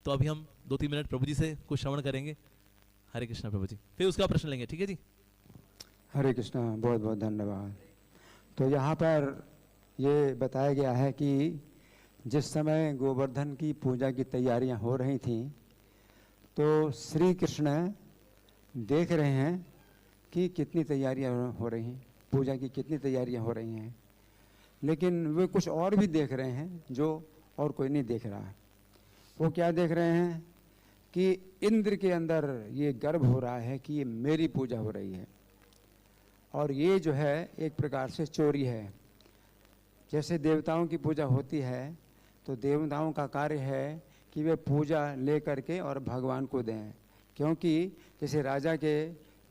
तो अभी हम 2-3 मिनट प्रभु जी से कुछ श्रवण करेंगे। हरे कृष्णा प्रभु जी, फिर उसका प्रश्न लेंगे, ठीक है जी। हरे कृष्णा, बहुत बहुत धन्यवाद। तो यहाँ पर ये बताया गया है कि जिस समय गोवर्धन की पूजा की तैयारियाँ हो रही थीं, तो श्री कृष्ण देख रहे हैं कि कितनी तैयारियाँ हो रही हैं, पूजा की कितनी तैयारियाँ हो रही हैं, लेकिन वे कुछ और भी देख रहे हैं जो और कोई नहीं देख रहा है। वो क्या देख रहे हैं कि इंद्र के अंदर ये गर्व हो रहा है कि ये मेरी पूजा हो रही है, और ये जो है एक प्रकार से चोरी है। जैसे देवताओं की पूजा होती है तो देवताओं का कार्य है कि वे पूजा ले करके और भगवान को दें, क्योंकि जैसे राजा के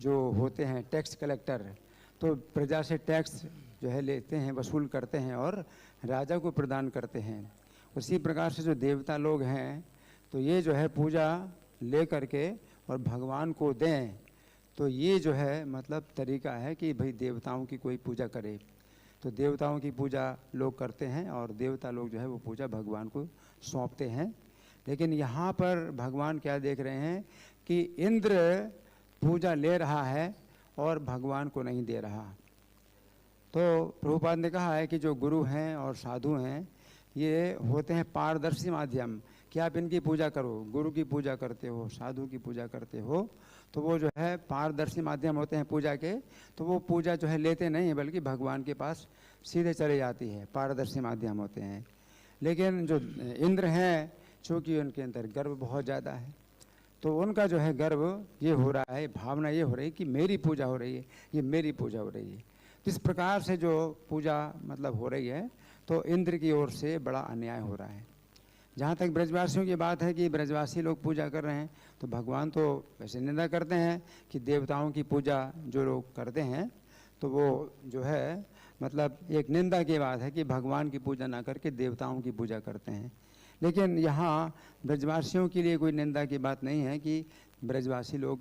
जो होते हैं टैक्स कलेक्टर, तो प्रजा से टैक्स जो है लेते हैं, वसूल करते हैं और राजा को प्रदान करते हैं। उसी प्रकार से जो देवता लोग हैं तो ये जो है पूजा ले करके और भगवान को दें, तो ये जो है मतलब तरीका है कि भाई देवताओं की कोई पूजा करे। तो देवताओं की पूजा लोग करते हैं और देवता लोग जो है वो पूजा भगवान को सौंपते हैं। लेकिन यहाँ पर भगवान क्या देख रहे हैं कि इंद्र पूजा ले रहा है और भगवान को नहीं दे रहा। तो प्रभुपाद ने कहा है कि जो गुरु हैं और साधु हैं ये होते हैं पारदर्शी माध्यम, कि आप इनकी पूजा करो, गुरु की पूजा करते हो, साधु की पूजा करते हो, तो वो जो है पारदर्शी माध्यम होते हैं पूजा के। तो वो पूजा जो है लेते नहीं है, बल्कि भगवान के पास सीधे चले जाती है, पारदर्शी माध्यम होते हैं। लेकिन जो इंद्र हैं, चूँकि उनके अंदर गर्व बहुत ज़्यादा है, तो उनका जो है गर्व ये हो रहा है, भावना ये हो रही है कि मेरी पूजा हो रही है, ये मेरी पूजा हो रही है। इस प्रकार से जो पूजा मतलब हो रही है, तो इंद्र की ओर से बड़ा अन्याय हो रहा है। जहाँ तक ब्रजवासियों की बात है कि ब्रजवासी लोग पूजा कर रहे हैं, तो भगवान तो वैसे निंदा करते हैं कि देवताओं की पूजा जो लोग करते हैं तो वो जो है मतलब एक निंदा की बात है कि भगवान की पूजा ना करके देवताओं की पूजा करते हैं। लेकिन यहाँ ब्रजवासियों के लिए कोई निंदा की बात नहीं है कि ब्रजवासी लोग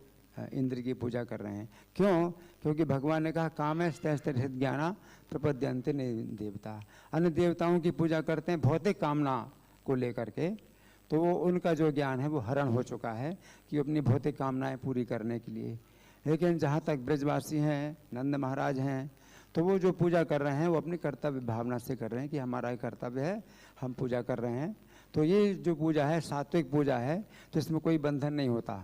इंद्र की पूजा कर रहे हैं। क्यों? क्योंकि भगवान ने कहा कामस्तैस्तरित ज्ञाना प्रपद्यन्ते देवता, अन्य देवताओं की पूजा करते हैं भौतिक कामना को लेकर के, तो वो उनका जो ज्ञान है वो हरण हो चुका है कि अपनी भौतिक कामनाएं पूरी करने के लिए। लेकिन जहाँ तक ब्रजवासी हैं, नंद महाराज हैं, तो वो जो पूजा कर रहे हैं वो अपनी कर्तव्य भावना से कर रहे हैं कि हमारा ये कर्तव्य है, हम पूजा कर रहे हैं। तो ये जो पूजा है सात्विक पूजा है, तो इसमें कोई बंधन नहीं होता।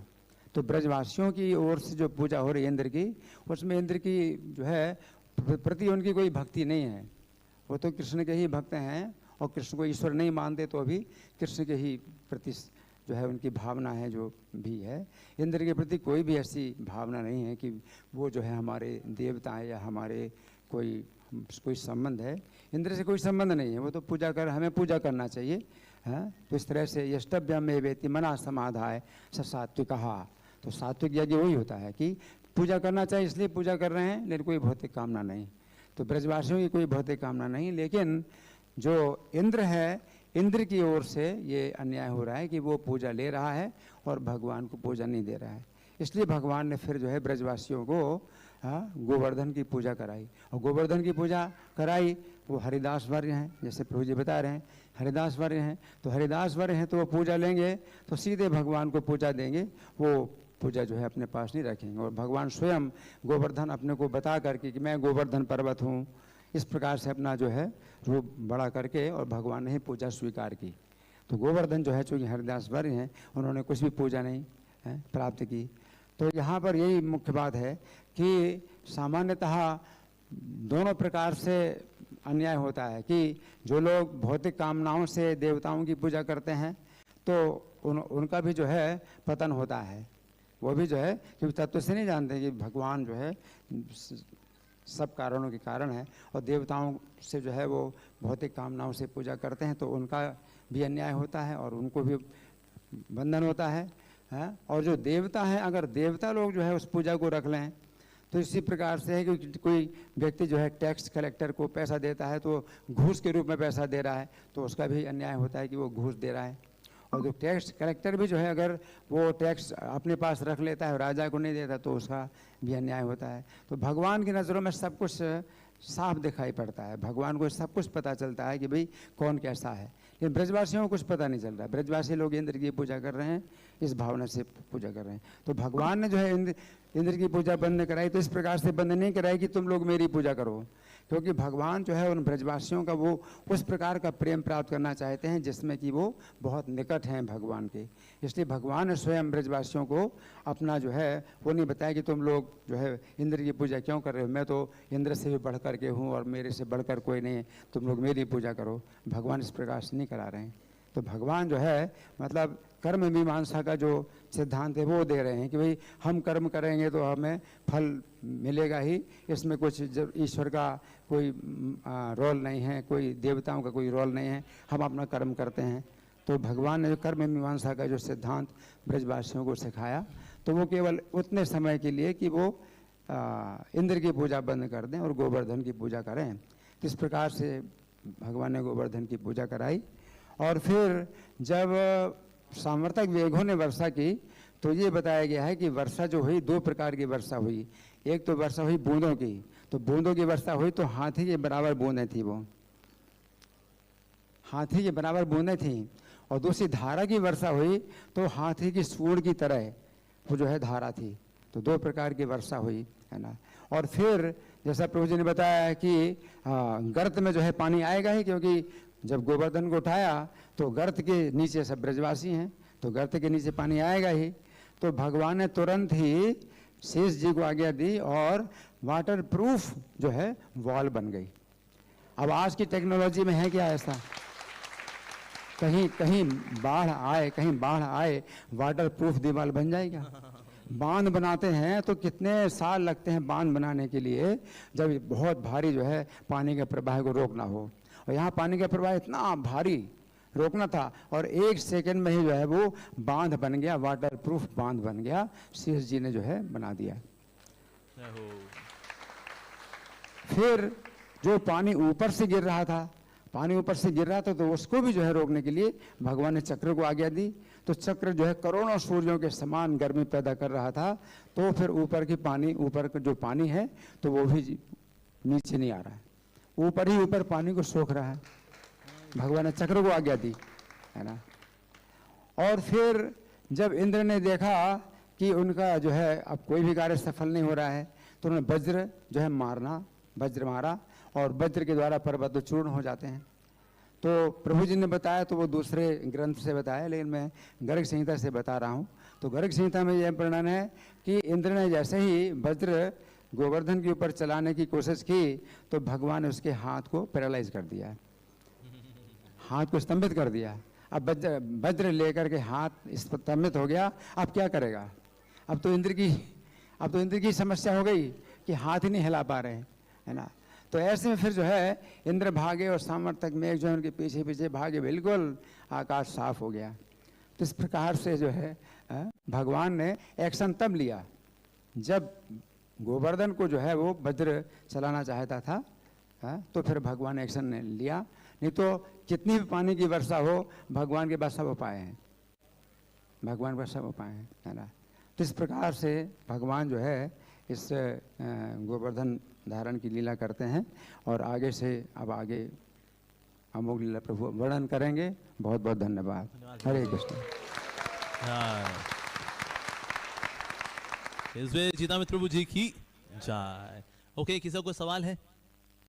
तो ब्रजवासियों की ओर से जो पूजा हो रही है इंद्र की, उसमें इंद्र की जो है प्रति उनकी कोई भक्ति नहीं है। वो तो कृष्ण के ही भक्त हैं और कृष्ण को ईश्वर नहीं मानते, तो अभी कृष्ण के ही प्रति जो है उनकी भावना है जो भी है। इंद्र के प्रति कोई भी ऐसी भावना नहीं है कि वो जो है हमारे देवता है या हमारे कोई संबंध है। इंद्र से कोई संबंध नहीं है, वो तो पूजा कर, हमें पूजा करना चाहिए। हाँ, तो इस तरह से यष्टव्यम में वेति मना समाधाय स सात्विकहा। तो सात्विक यज्ञ वही होता है कि पूजा करना चाहिए, इसलिए पूजा कर रहे हैं, लेकिन कोई भौतिक कामना नहीं। तो ब्रजवासियों की कोई भौतिक कामना नहीं, लेकिन जो इंद्र है, इंद्र की ओर से ये अन्याय हो रहा है कि वो पूजा ले रहा है और भगवान को पूजा नहीं दे रहा है। इसलिए भगवान ने फिर जो है ब्रजवासियों को गोवर्धन की पूजा कराई, और गोवर्धन की पूजा कराई वो हरिदास वर्य हैं, जैसे प्रभु जी बता रहे हैं हरिदास वर्य हैं। तो हरिदास वर्य हैं तो वो पूजा लेंगे तो सीधे भगवान को पूजा देंगे, वो पूजा जो है अपने पास नहीं रखेंगे। और भगवान स्वयं गोवर्धन अपने को बता करके कि मैं गोवर्धन पर्वत हूँ, इस प्रकार से अपना जो है रूप बड़ा करके और भगवान ने ही पूजा स्वीकार की। तो गोवर्धन जो है चूँकि हरिदास वर्य हैं, उन्होंने कुछ भी पूजा नहीं प्राप्त की। तो यहाँ पर यही मुख्य बात है कि सामान्यतः दोनों प्रकार से अन्याय होता है कि जो लोग भौतिक कामनाओं से देवताओं की पूजा करते हैं तो उनका भी जो है पतन होता है। वो भी जो है क्योंकि तत्व से नहीं जानते कि भगवान जो है सब कारणों के कारण है, और देवताओं से जो है वो भौतिक कामनाओं से पूजा करते हैं तो उनका भी अन्याय होता है और उनको भी बंधन होता है। और जो देवता है, अगर देवता लोग जो है उस पूजा को रख लें तो इसी प्रकार से है कि कोई व्यक्ति जो है टैक्स कलेक्टर को पैसा देता है तो घूस के रूप में पैसा दे रहा है, तो उसका भी अन्याय होता है कि वो घूस दे रहा है। और जो टैक्स कलेक्टर भी जो है अगर वो टैक्स अपने पास रख लेता है और राजा को नहीं देता तो उसका भी अन्याय होता है। तो भगवान की नज़रों में सब कुछ साफ दिखाई पड़ता है, भगवान को सब कुछ पता चलता है कि भाई कौन कैसा है। ये ब्रजवासियों को कुछ पता नहीं चल रहा। ब्रजवासी लोग इंद्र की पूजा कर रहे हैं, इस भावना से पूजा कर रहे हैं। तो भगवान ने जो है इंद्र की पूजा बंद कराई, तो इस प्रकार से बंद नहीं कराई कि तुम लोग मेरी पूजा करो, क्योंकि भगवान जो है उन ब्रजवासियों का वो उस प्रकार का प्रेम प्राप्त करना चाहते हैं जिसमें कि वो बहुत निकट हैं भगवान के। इसलिए भगवान ने स्वयं ब्रजवासियों को अपना जो है वो नहीं बताया कि तुम लोग जो है इंद्र की पूजा क्यों कर रहे हो, मैं तो इंद्र से भी बढ़ कर के हूँ और मेरे से बढ़कर कोई नहीं है, तुम लोग मेरी पूजा करो। भगवान इस प्रकार से नहीं करा रहे हैं। तो भगवान जो है मतलब कर्म मीमांसा का जो सिद्धांत है वो दे रहे हैं कि भाई हम कर्म करेंगे तो हमें फल मिलेगा ही, इसमें कुछ ईश्वर का कोई रोल नहीं है, कोई देवताओं का कोई रोल नहीं है, हम अपना कर्म करते हैं। तो भगवान ने जो कर्म मीमांसा का जो सिद्धांत ब्रजवासियों को सिखाया, तो वो केवल उतने समय के लिए कि वो इंद्र की पूजा बंद कर दें और गोवर्धन की पूजा करें। तो इस प्रकार से भगवान ने गोवर्धन की पूजा कराई। और फिर जब सामर्थक वेघों ने वर्षा की, तो ये बताया गया है कि वर्षा जो हुई, दो प्रकार की वर्षा हुई। एक तो वर्षा हुई बूंदों की, तो बूंदों की वर्षा हुई तो हाथी के बराबर बूंदें थी, वो हाथी के बराबर बूंदें थी। और दूसरी धारा की वर्षा हुई तो हाथी की सूंड की तरह वो जो है धारा थी। तो दो प्रकार की वर्षा हुई, है ना। और फिर जैसा प्रभु जी ने बताया कि गर्त में जो है पानी आएगा ही, क्योंकि जब गोवर्धन को उठाया तो गर्त के नीचे सब ब्रजवासी हैं, तो गर्त के नीचे पानी आएगा ही। तो भगवान ने तुरंत ही शेष जी को आज्ञा दी और वाटर प्रूफ जो है वॉल बन गई। अब आज की टेक्नोलॉजी में है क्या ऐसा, कहीं कहीं बाढ़ आए वाटर प्रूफ दीवार बन जाएगा। बांध बनाते हैं तो कितने साल लगते हैं बांध बनाने के लिए, जब बहुत भारी जो है पानी के प्रवाह को रोकना हो। और यहाँ पानी का प्रवाह इतना भारी रोकना था और 1 सेकंड में ही जो है वो बांध बन गया, वाटर प्रूफ बांध बन गया, शेष जी ने जो है बना दिया। फिर जो पानी ऊपर से गिर रहा था, तो उसको भी जो है रोकने के लिए भगवान ने चक्र को आज्ञा दी। तो चक्र जो है करोड़ों सूर्यों के समान गर्मी पैदा कर रहा था। तो फिर ऊपर का जो पानी है तो वो भी नीचे नहीं आ रहा है, ऊपर ही ऊपर पानी को सोख रहा है। भगवान ने चक्र को आज्ञा दी, है ना। और फिर जब इंद्र ने देखा कि उनका जो है अब कोई भी कार्य सफल नहीं हो रहा है, तो उन्होंने वज्र मारा और वज्र के द्वारा पर्वत चूर्ण हो जाते हैं। तो प्रभु जी ने बताया, तो वो दूसरे ग्रंथ से बताया, लेकिन मैं गर्ग संहिता से बता रहा हूँ। तो गर्ग संहिता में यह वर्णन है कि इंद्र ने जैसे ही वज्र गोवर्धन के ऊपर चलाने की कोशिश की, तो भगवान ने उसके हाथ को पैरालाइज कर दिया, हाथ को स्तंभित कर दिया। अब वज्र लेकर के हाथ स्तंभित हो गया। अब क्या करेगा, अब तो इंद्र की समस्या हो गई कि हाथ ही नहीं हिला पा रहे हैं, है ना। तो ऐसे में फिर जो है इंद्र भागे और सामर्थक मेघ जो है उनके पीछे पीछे भागे, बिल्कुल आकाश साफ हो गया। तो इस प्रकार से जो है भगवान ने एक्शन तब लिया जब गोवर्धन को जो है वो वज्र चलाना चाहता था, तो फिर भगवान ने एक्शन ने लिया। नहीं तो कितनी भी पानी की वर्षा हो, भगवान के पास सब उपाय हैं, है ना। तो इस प्रकार से भगवान जो है इस गोवर्धन धारण की लीला करते हैं। और आगे से अब आगे अमोघ लीला प्रभु वर्णन करेंगे। बहुत बहुत धन्यवाद। हरे कृष्ण। इस वे जीता मित्र प्रभु जी की जय। ओके, किसी को सवाल है?